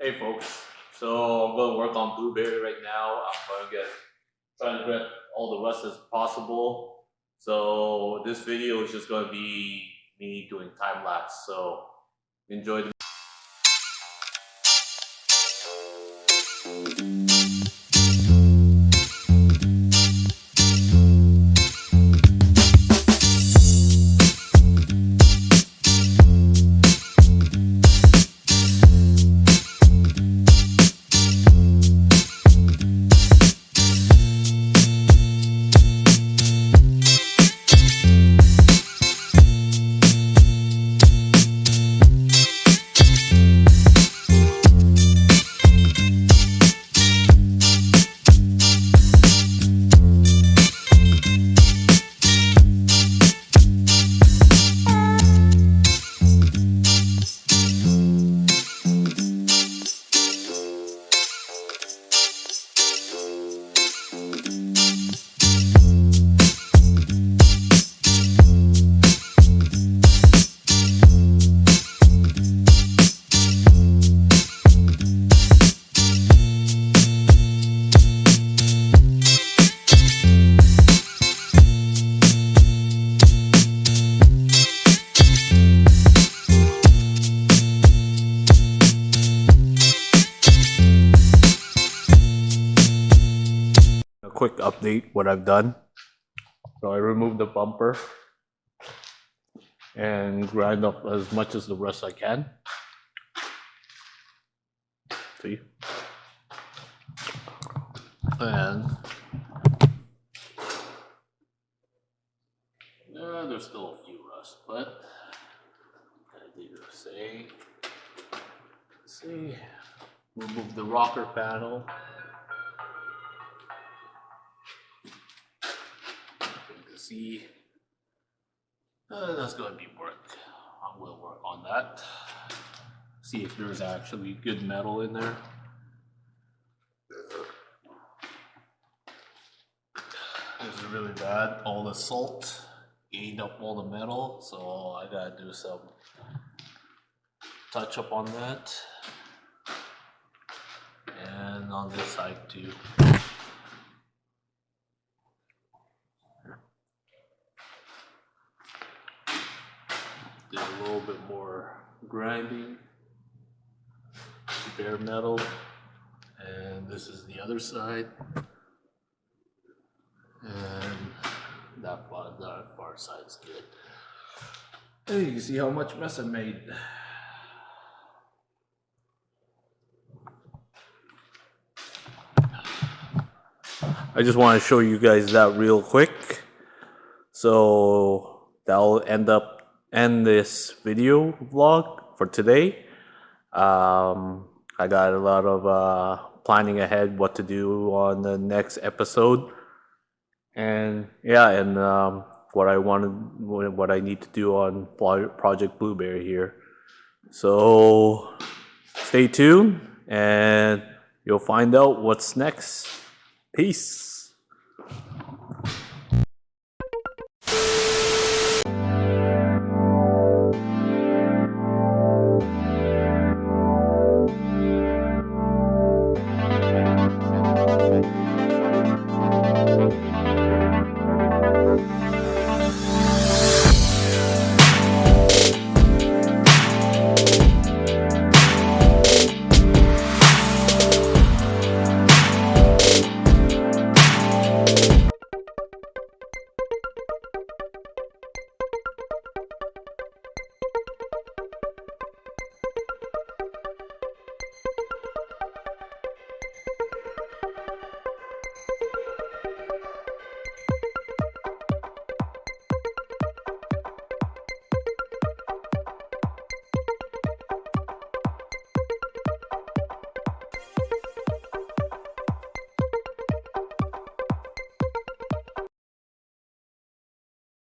Hey folks, so I'm going to work on blueberry right now. I'm going to trying to get all the rust as possible. So this video is just going to be me doing time lapse. So enjoy the a quick update what I've done. So I removed the bumper and grind up as much as the rest I can. See? And there's still a few rust, but I need to see, remove the rocker panel. See, that's going to be work. I will work on that. See if there's actually good metal in there. This is really bad. All the salt ate up all the metal, so I gotta do some touch up on that. And on this side too. Did a little bit more grinding, bare metal, and this is the other side, and that far side's good. And you can see how much mess I made. I just want to show you guys that real quick, so that'll end this video vlog for today. I got a lot of planning ahead what to do on the next episode, and yeah, and what I need to do on Project Blueberry here. So stay tuned and you'll find out what's next. Peace.